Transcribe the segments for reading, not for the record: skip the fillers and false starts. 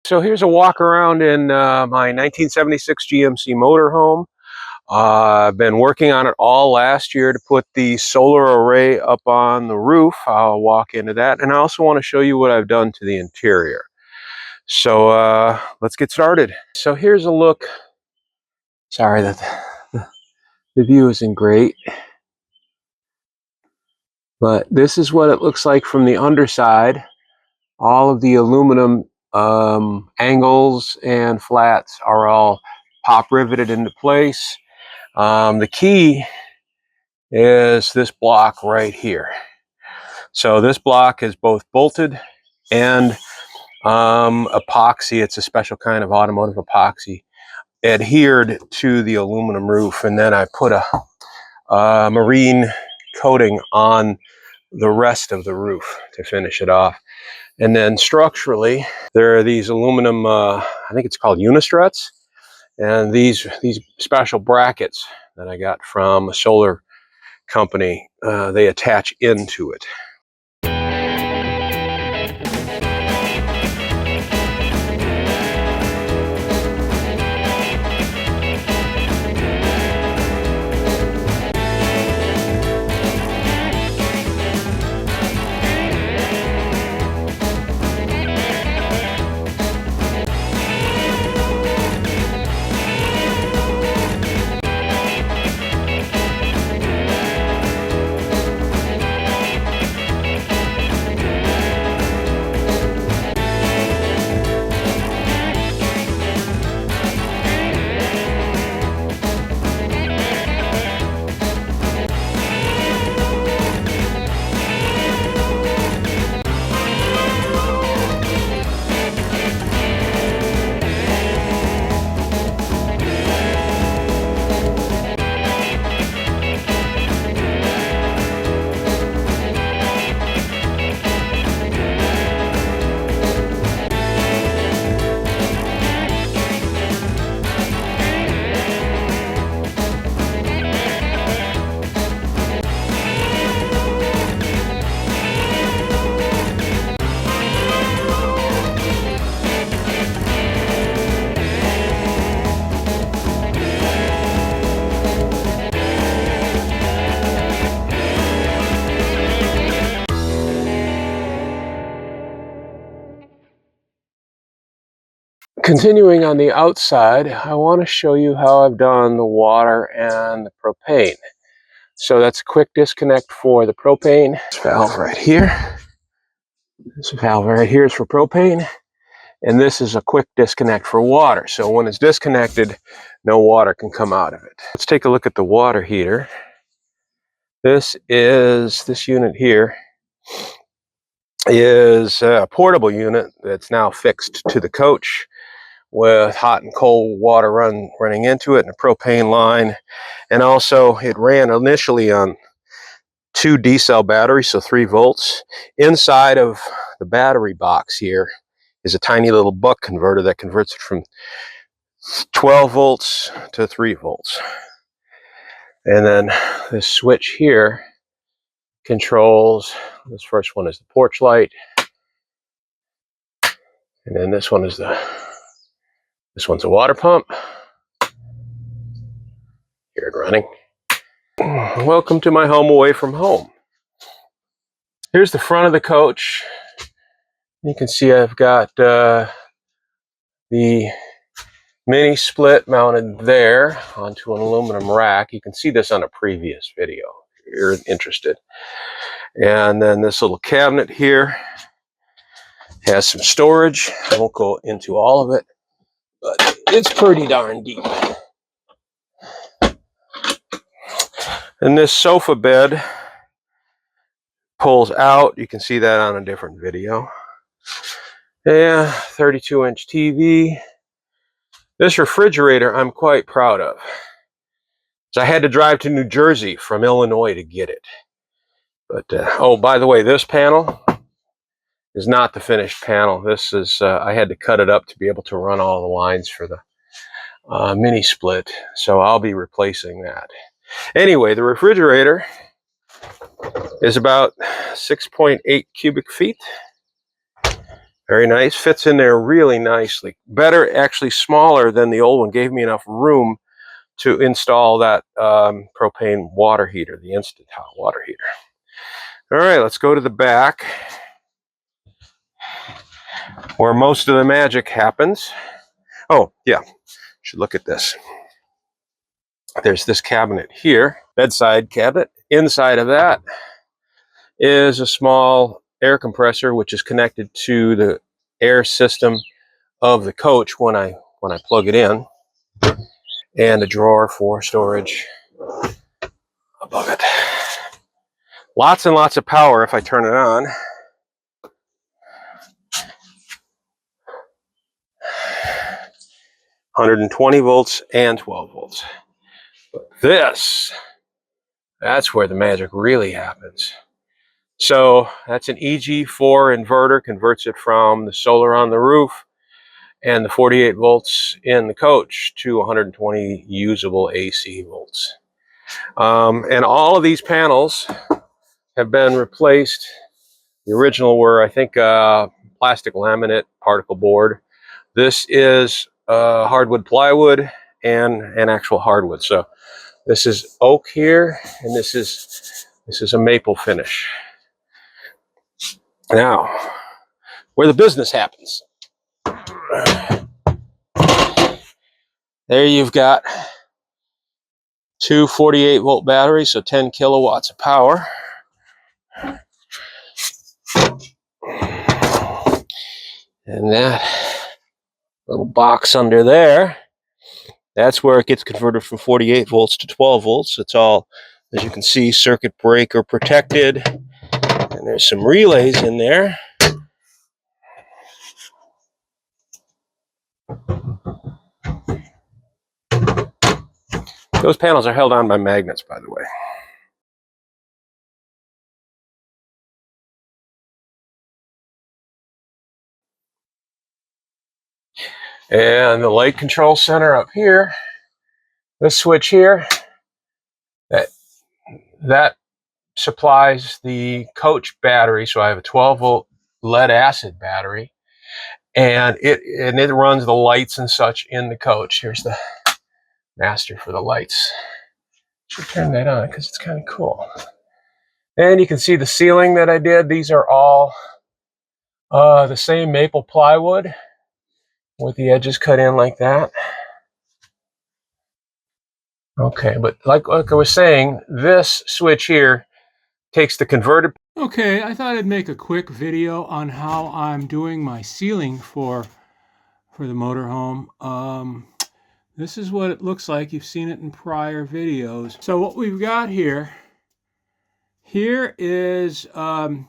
So here's a walk around in my 1976 GMC Motorhome. I've been working on it all last year to put the solar array up on the roof. I'll walk into that, and I also want to show you what I've done to the interior. So let's get started. So here's a look. Sorry that the view isn't great, but this is what it looks like from the underside. All of the aluminum angles and flats are all pop riveted into place. The key is this block right here. So this block is both bolted and epoxy. It's a special kind of automotive epoxy adhered to the aluminum roof, and then I put a marine coating on the rest of the roof to finish it off. And then structurally, there are these aluminum, I think it's called unistruts, and these special brackets that I got from a solar company. They attach into it. Continuing on the outside, I want to show you how I've done the water and the propane. So that's a quick disconnect for the propane. This valve right here. This valve right here is for propane. And this is a quick disconnect for water. So when it's disconnected, no water can come out of it. Let's take a look at the water heater. This unit here is a portable unit that's now fixed to the coach, with hot and cold water running into it, and a propane line. And also it ran initially on 2 D-cell batteries, so 3 volts. Inside of the battery box here is a tiny little buck converter that converts it from 12 volts to 3 volts. And then this switch here controls, this first one is the porch light, and then this one's a water pump. Here it running. Welcome to my home away from home. Here's the front of the coach. You can see I've got the mini split mounted there onto an aluminum rack. You can see this on a previous video if you're interested. And then this little cabinet here has some storage. I won't go into all of it, but it's pretty darn deep. And this sofa bed pulls out. You can see that on a different video. Yeah, 32-inch TV. This refrigerator I'm quite proud of. So I had to drive to New Jersey from Illinois to get it. But, oh, by the way, this panel is not the finished panel. This is, I had to cut it up to be able to run all the lines for the mini split. So I'll be replacing that. Anyway, the refrigerator is about 6.8 cubic feet. Very nice, fits in there really nicely. Better, actually smaller than the old one, gave me enough room to install that propane water heater, the instant hot water heater. All right, let's go to the back where most of the magic happens. Oh, yeah, should look at this. There's this cabinet here, bedside cabinet. Inside of that is a small air compressor, which is connected to the air system of the coach when I plug it in, and a drawer for storage above it. Lots and lots of power if I turn it on. (120 volts and 12 volts. But that's where the magic really happens. So that's an EG4 inverter, converts it from the solar on the roof and the 48 volts in the coach to 120 usable AC volts. And all of these panels have been replaced. The original were, I think, plastic laminate particle board. This is hardwood plywood and an actual hardwood. So this is oak here, and this is a maple finish. Now, where the business happens. There you've got two 48 volt batteries, so 10 kilowatts of power. And that little box under there, that's where it gets converted from 48 volts to 12 volts. It's all, as you can see, circuit breaker protected. And there's some relays in there. Those panels are held on by magnets, by the way. And the light control center up here, this switch here, that supplies the coach battery. So I have a 12 volt lead acid battery, and it runs the lights and such in the coach. Here's the master for the lights. Should turn that on because it's kind of cool. And you can see the ceiling that I did. These are all the same maple plywood with the edges cut in like that. Okay, but like I was saying, this switch here takes the converted. Okay, I thought I'd make a quick video on how I'm doing my ceiling for the motorhome. This is what it looks like. You've seen it in prior videos. So what we've got here is 1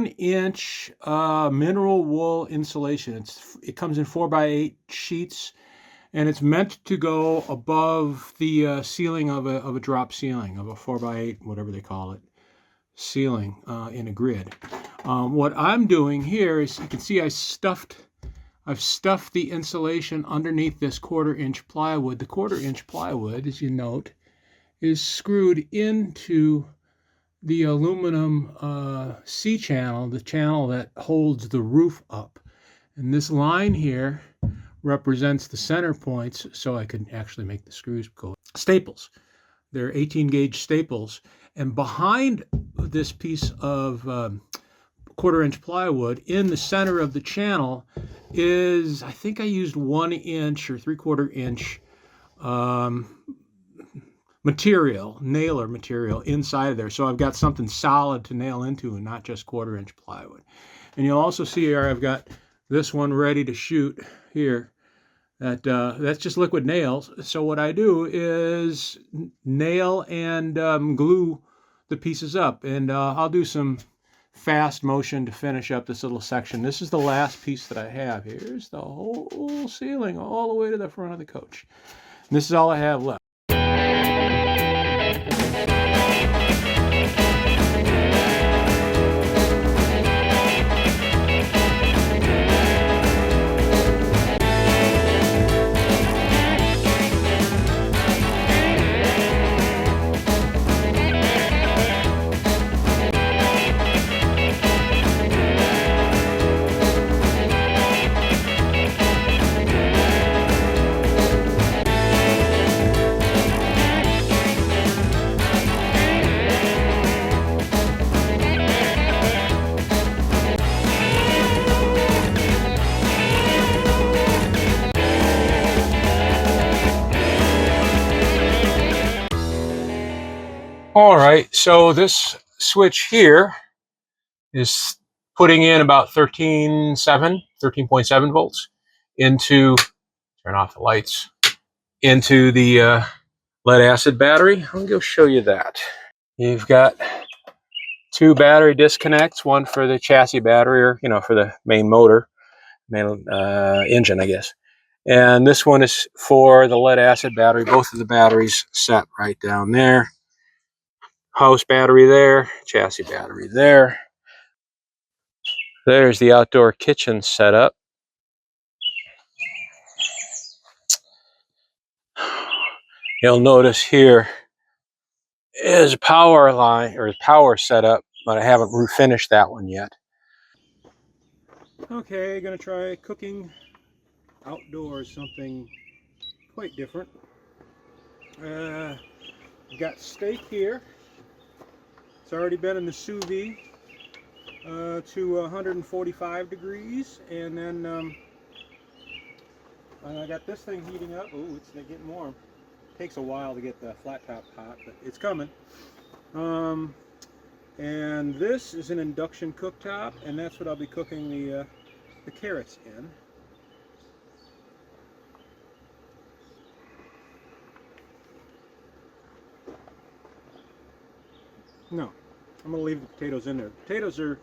inch mineral wool insulation. It comes in 4x8 sheets, and it's meant to go above the ceiling of a drop ceiling, of a 4x8, whatever they call it, ceiling in a grid. What I'm doing here is, you can see I've stuffed the insulation underneath this 1/4 inch plywood. The 1/4 inch plywood, as you note, is screwed into the aluminum C-channel, the channel that holds the roof up. And this line here represents the center points, so I can actually make the screws go. Staples. They're 18 gauge staples. And behind this piece of 1/4 inch plywood, in the center of the channel, is, I think I used 1 inch or 3/4 inch material, nailer material inside of there. So I've got something solid to nail into and not just 1/4 inch plywood. And you'll also see here I've got this one ready to shoot here. That's just liquid nails. So what I do is nail and glue the pieces up. And I'll do some fast motion to finish up this little section. This is the last piece that I have. Here's the whole ceiling all the way to the front of the coach. And this is all I have left. All right, so this switch here is putting in about 13.7 volts into, turn off the lights, into the lead acid battery. I'll go show you that. You've got two battery disconnects, one for the chassis battery, or for the main motor, main engine, I guess. And this one is for the lead acid battery. Both of the batteries set right down there. House battery there, chassis battery there. There's the outdoor kitchen setup. You'll notice here is a power line or power setup, but I haven't finished that one yet. Okay, gonna try cooking outdoors, something quite different. Got steak here. It's already been in the sous vide to 145 degrees, and then I got this thing heating up. Oh, it's getting warm. Takes a while to get the flat top hot, but it's coming. And this is an induction cooktop, and that's what I'll be cooking the carrots in. No, I'm going to leave the potatoes in there. The potatoes are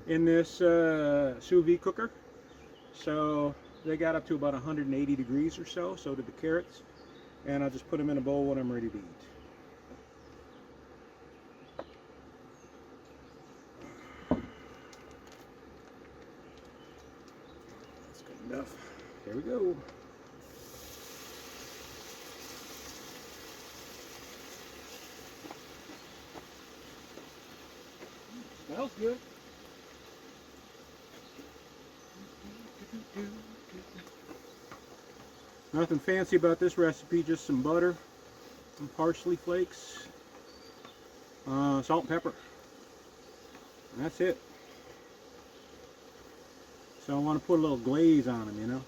in this sous vide cooker, so they got up to about 180 degrees or so. So did the carrots, and I'll just put them in a bowl when I'm ready to eat. That's good enough. Here we go. Smells good. Nothing fancy about this recipe, just some butter, some parsley flakes, salt and pepper. And that's it. So I want to put a little glaze on them,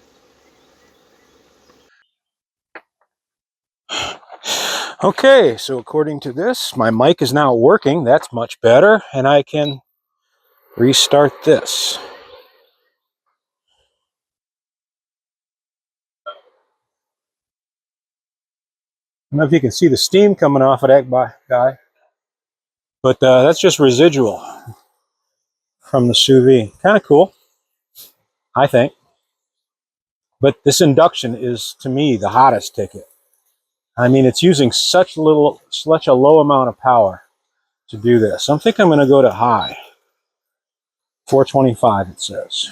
Okay, so according to this, my mic is now working. That's much better, and I can restart this. I don't know if you can see the steam coming off of that guy, but that's just residual from the sous vide. Kind of cool, I think. But this induction is, to me, the hottest ticket. I mean, it's using such a low amount of power to do this. I think I'm going to go to high. 425, it says.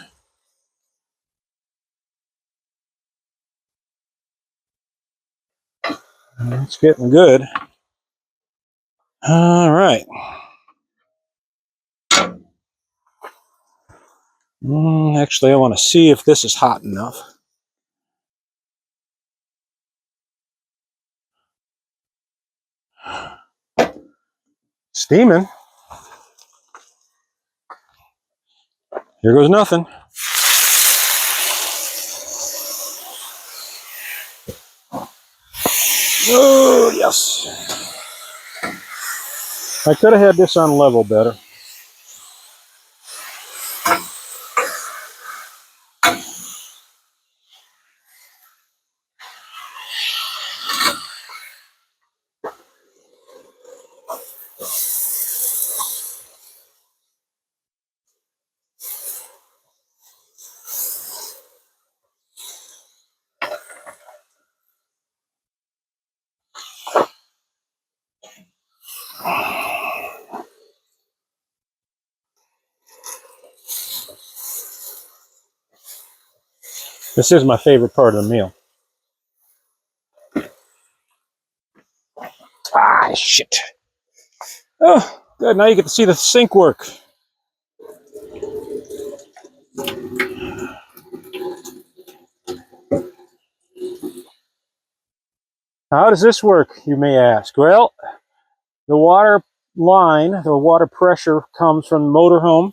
It's getting good. All right. Actually, I want to see if this is hot enough. Steaming. Here goes nothing. Oh, yes. I could have had this on level better. This is my favorite part of the meal. Ah, shit. Oh, good. Now you get to see the sink work. How does this work, you may ask? Well, the water line, the water pressure comes from the motorhome,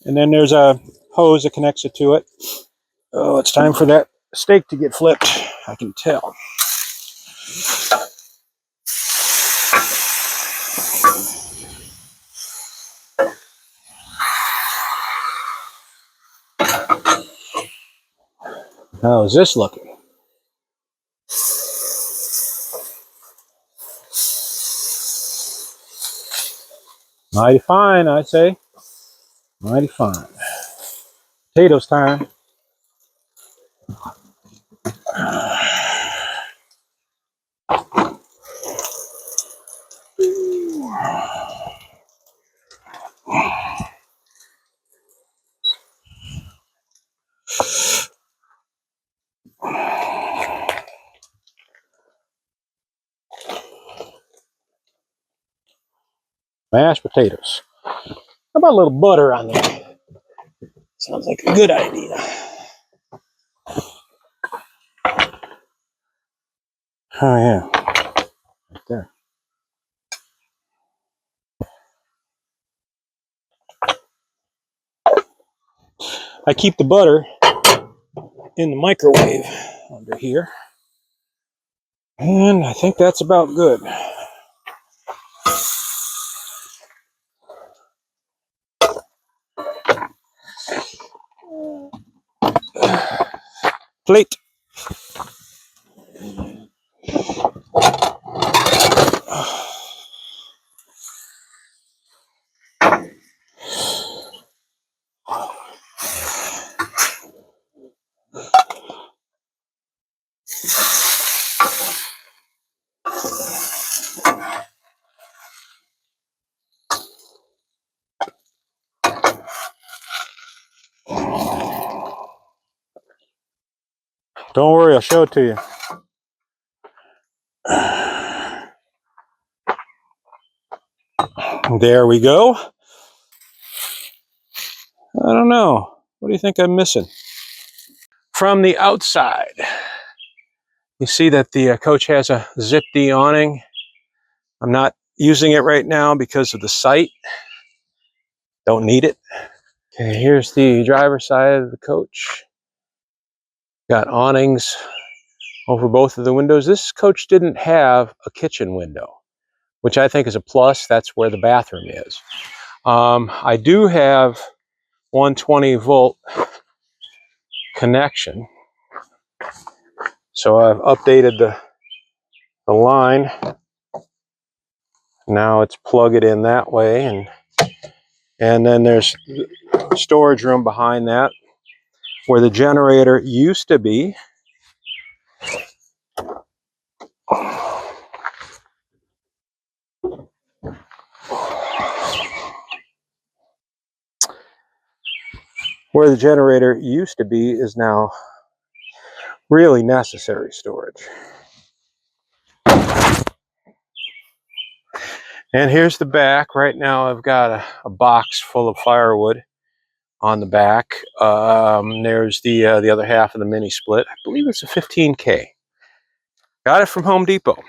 and then there's a hose that connects it to it. Oh, it's time for that steak to get flipped. I can tell. How's this looking? Mighty fine, I say. Mighty fine. Potatoes time. Mashed potatoes. How about a little butter on there? Sounds like a good idea. Oh yeah, right there. I keep the butter in the microwave under here. And I think that's about good. Plate. Don't worry, I'll show it to you. There we go. I don't know. What do you think I'm missing? From the outside, you see that the coach has a zip-D awning. I'm not using it right now because of the site. Don't need it. Okay, here's the driver's side of the coach. Got awnings over both of the windows. This coach didn't have a kitchen window, which I think is a plus. That's where the bathroom is. I do have 120-volt connection, so I've updated the line. Now it's plug it in that way, and then there's storage room behind that where the generator used to be. Where the generator used to be is now really necessary storage. And here's the back. Right now I've got a box full of firewood on the back. There's the other half of the mini split. I believe it's a 15K. Got it from Home Depot.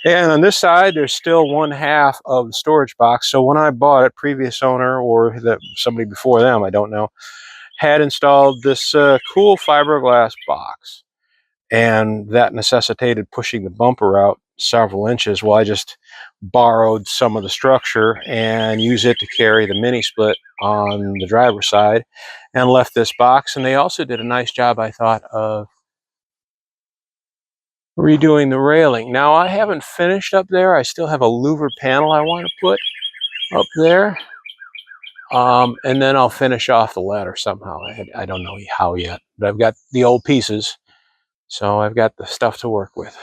And on this side, there's still one half of the storage box. So when I bought it, previous owner or somebody before them, I don't know, had installed this cool fiberglass box. And that necessitated pushing the bumper out several inches. Well, I just borrowed some of the structure and use it to carry the mini split on the driver's side and left this box. And they also did a nice job, I thought, of redoing the railing. Now, I haven't finished up there. I still have a louver panel I want to put up there. And then I'll finish off the ladder somehow. I don't know how yet, but I've got the old pieces. So I've got the stuff to work with.